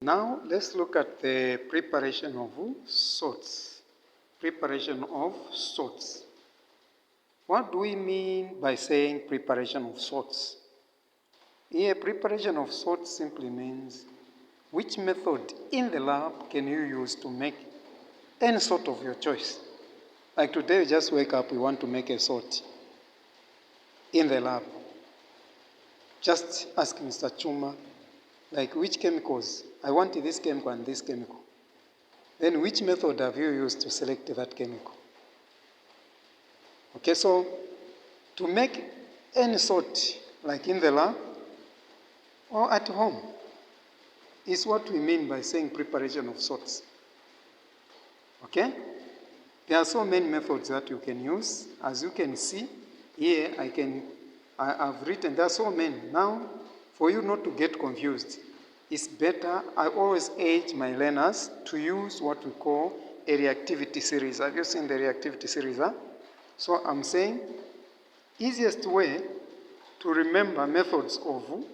Now let's look at the preparation of salts. Preparation of salts. What do we mean by saying preparation of salts? Here, preparation of salts simply means which method in the lab can you use to make any salt of your choice. Like today, we just wake up, we want to make a salt in the lab. Just ask Mr. Chuma, like which chemicals? I want this chemical and this chemical. Then which method have you used to select that chemical? Okay, so to make any salt, like in the lab or at home, is what we mean by saying preparation of salts. Okay? There are so many methods that you can use. As you can see, here I've written, there are so many. Now, for you not to get confused, it's better, I always urge my learners to use what we call a reactivity series. Have you seen the reactivity series? Huh? So I'm saying, easiest way to remember methods of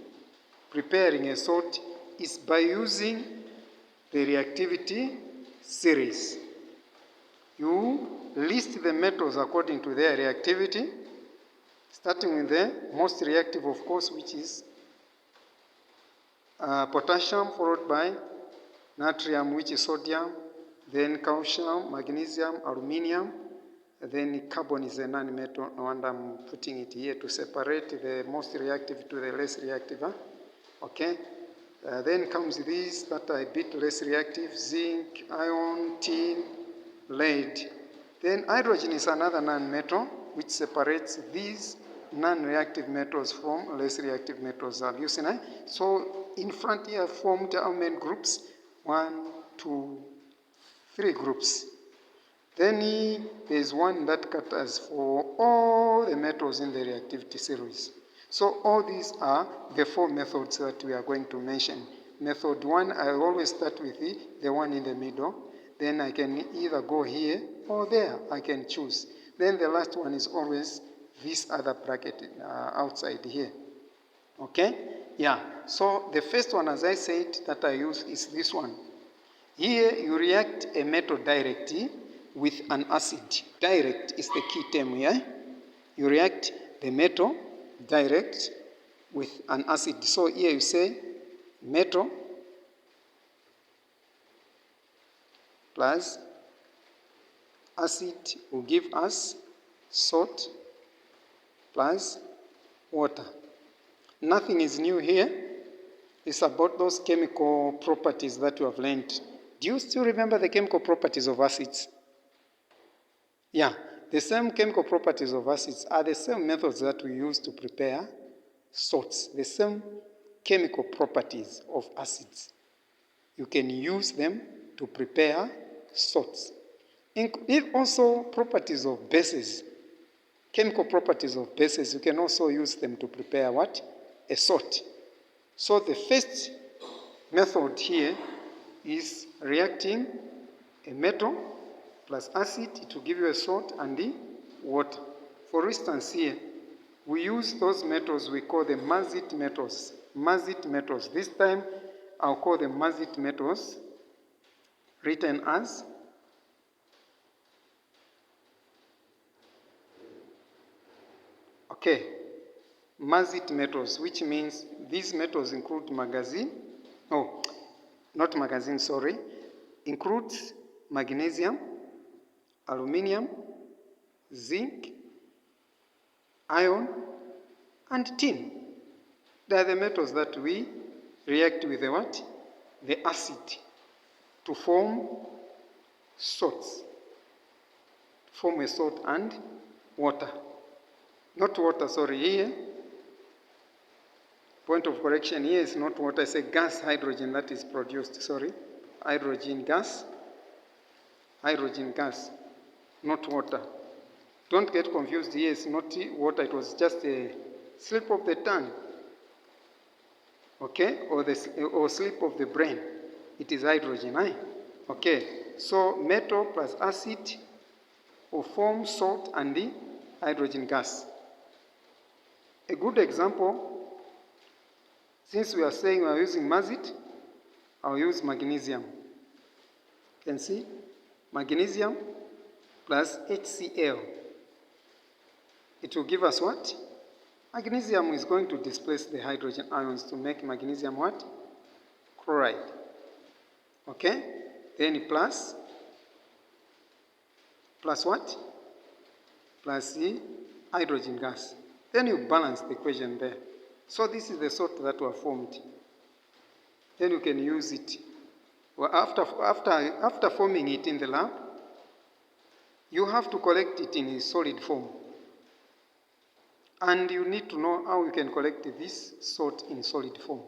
preparing a salt is by using the reactivity series. You list the metals according to their reactivity, starting with the most reactive, of course, which is potassium, followed by natrium, which is sodium, then calcium, magnesium, aluminium, then carbon is a non-metal, no wonder I'm putting it here to separate the most reactive to the less reactive. Huh? Okay? Then comes these that are a bit less reactive, zinc, iron, tin, lead. Then hydrogen is another non-metal which separates these non-reactive metals from less reactive metals. Have you seen it? So in front here I've formed how many groups? 1, 2, 3 groups. Then there's one that caters for all the metals in the reactivity series. So all these are the 4 methods that we are going to mention. Method 1, I always start with the one in the middle. Then I can either go here or there. I can choose. Then the last one is always this other bracket outside here. Okay? Yeah. So the first one, as I said, that I use is this one. Here you react a metal directly with an acid. Direct is the key term here. You react the metal direct with an acid. So here you say metal plus acid will give us salt plus water. Nothing is new here. It's about those chemical properties that you have learned. Do you still remember the chemical properties of acids? Yeah, the same chemical properties of acids are the same methods that we use to prepare salts. The same chemical properties of acids. You can use them to prepare salts. If also properties of bases, chemical properties of bases, you can also use them to prepare what? A salt. So the first method here is reacting a metal plus acid to give you a salt and the water. For instance here, we use those metals we call the mazit metals. Mazit metals. This time I'll call the mazit metals written as mazit metals, which means these metals include includes magnesium, aluminium, zinc, iron, and tin. They are the metals that we react with the what? The acid to form salts. Form a salt and water. Not water, sorry, here. Point of correction, here is not water, it's a gas hydrogen that is produced, sorry. Hydrogen gas, not water. Don't get confused, here it's not water, it was just a slip of the tongue. Okay, or slip of the brain. It is hydrogen, eh? Okay, so metal plus acid will form salt and the hydrogen gas. A good example, since we are saying we are using mazit, I'll use magnesium. You can see magnesium plus HCl. It will give us what? Magnesium is going to displace the hydrogen ions to make magnesium what? Chloride. Okay? Then plus what? Plus the hydrogen gas. Then you balance the equation there. So this is the salt that were formed. Then you can use it. Well, after forming it in the lab, you have to collect it in a solid form. And you need to know how you can collect this salt in solid form.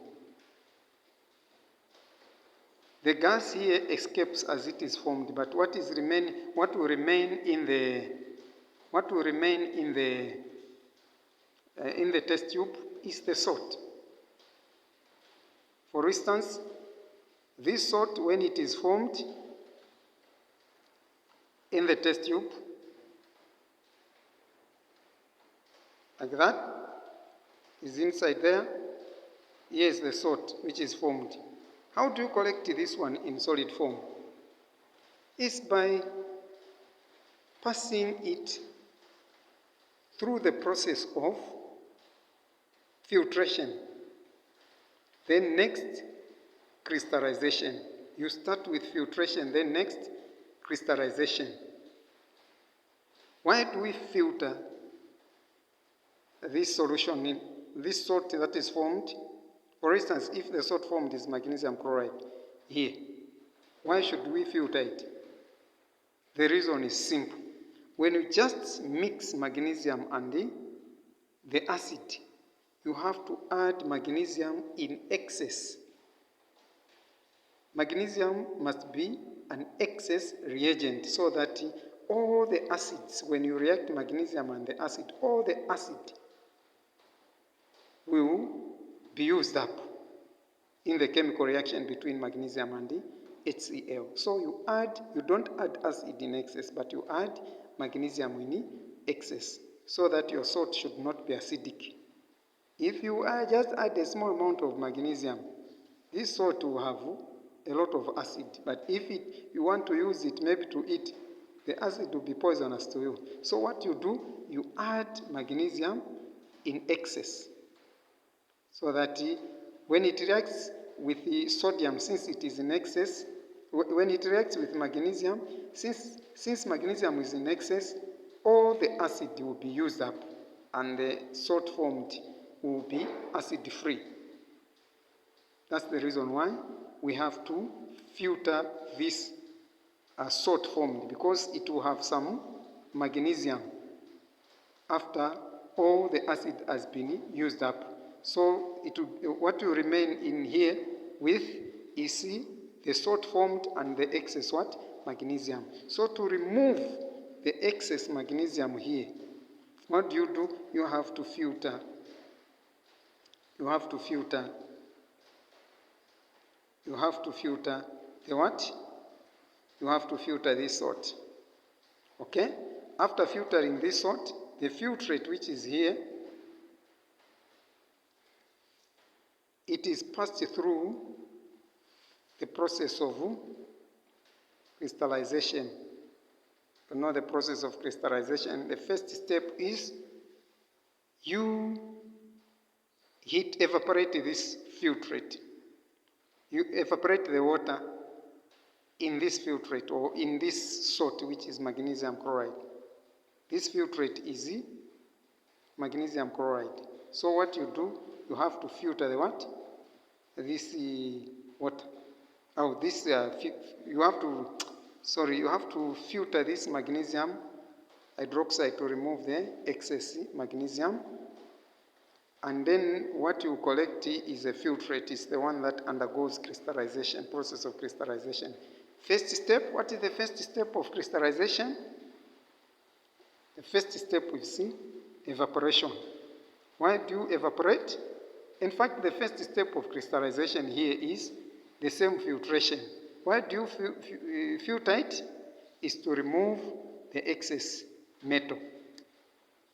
The gas here escapes as it is formed, but what will remain in the test tube is the salt. For instance, this salt, when it is formed in the test tube, like that, is inside there. Here is the salt which is formed. How do you collect this one in solid form? It's by passing it through the process of filtration. Then next, crystallization. You start with filtration, then next, crystallization. Why do we filter this solution in this salt that is formed? For instance, if the salt formed is magnesium chloride here, why should we filter it? The reason is simple. When you just mix magnesium and the acid, you have to add magnesium in excess. Magnesium must be an excess reagent so that all the acids, when you react magnesium and the acid, all the acid will be used up in the chemical reaction between magnesium and the HCl. So you don't add acid in excess, but you add magnesium in excess so that your salt should not be acidic. If you just add a small amount of magnesium, this salt will have a lot of acid. But if you want to use it maybe to eat, the acid will be poisonous to you. So what you do, you add magnesium in excess so that when it reacts with the sodium, since it is in excess, when it reacts with magnesium, since magnesium is in excess, all the acid will be used up and the salt formed will be acid-free. That's the reason why we have to filter this salt formed, because it will have some magnesium after all the acid has been used up. So what will remain in here with is the salt formed and the excess what? Magnesium. So to remove the excess magnesium here, what do? You have to filter. You have to filter the what? You have to filter this salt. Okay? After filtering this salt, the filtrate which is here, it is passed through the process of crystallization. You know the process of crystallization. The first step is you evaporate this filtrate. You evaporate the water in this filtrate or in this salt which is magnesium chloride. This filtrate is magnesium chloride. So what you do, you have to filter the what? This water. Oh, this you have to filter this magnesium hydroxide to remove the excess magnesium. And then what you collect is a filtrate. It's the one that undergoes crystallization, process of crystallization. First step, what is the first step of crystallization? The first step is evaporation. Why do you evaporate? In fact, the first step of crystallization here is the same filtration. Why do you filter it? Is to remove the excess metal.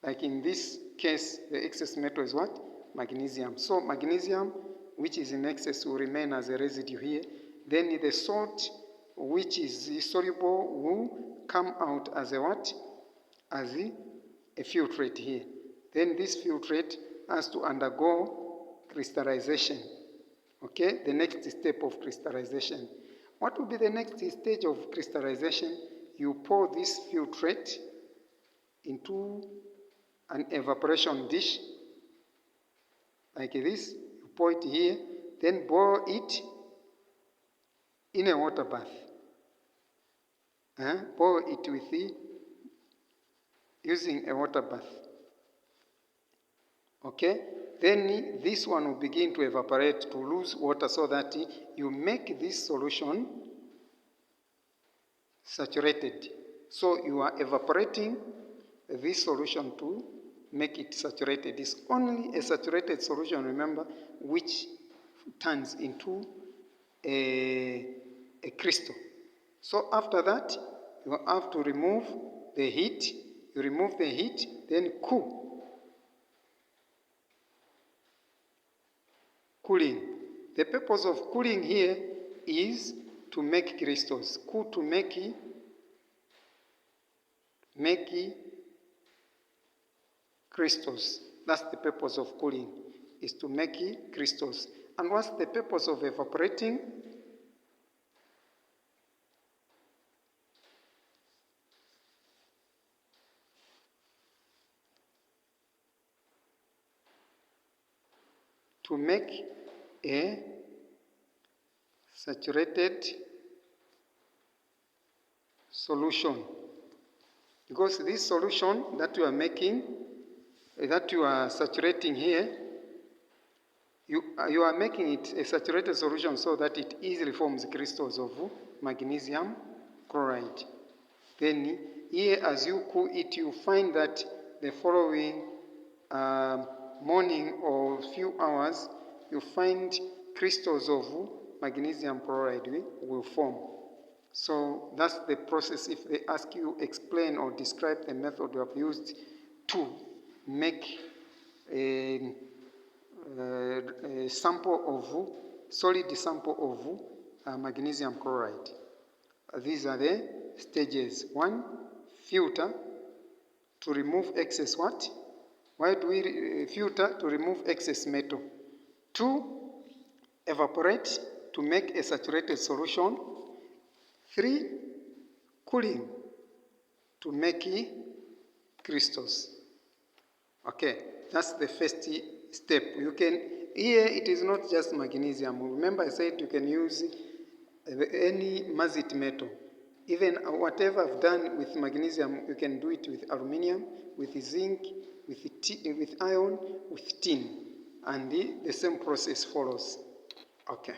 Like in this case, the excess metal is what? Magnesium. So magnesium, which is in excess, will remain as a residue here. then the salt which is soluble will come out as a what? As a filtrate here. Then this filtrate has to undergo crystallization. Okay, the next step of crystallization. What will be the next stage of crystallization? You pour this filtrate into an evaporation dish like this. You pour it here, then boil it in a water bath. Boil it with using a water bath. Okay, then this one will begin to evaporate, to lose water, so that you make this solution saturated. So you are evaporating this solution to make it saturated. It's only a saturated solution, remember, which turns into a crystal. So after that, you have to remove the heat. You remove the heat, then cooling. The purpose of cooling here is to make crystals. Cool to make crystals. That's the purpose of cooling, is to make crystals. And what's the purpose of evaporating? To make a saturated solution. Because this solution that you are making, that you are saturating here, you are making it a saturated solution so that it easily forms crystals of magnesium chloride. Then here, as you cool it, you find that the following morning or few hours, you find crystals of magnesium chloride will form. So that's the process. If they ask you, explain or describe the method you have used to make a solid sample of magnesium chloride. These are the stages. 1, filter to remove excess what? Why do we filter? To remove excess metal. 2, evaporate to make a saturated solution. 3, cooling to make crystals. Okay, that's the first step. You can, here it is not just magnesium. Remember I said you can use any mazit metal. Even whatever I've done with magnesium, you can do it with aluminium, with zinc, with iron, with tin. And the same process follows. Okay.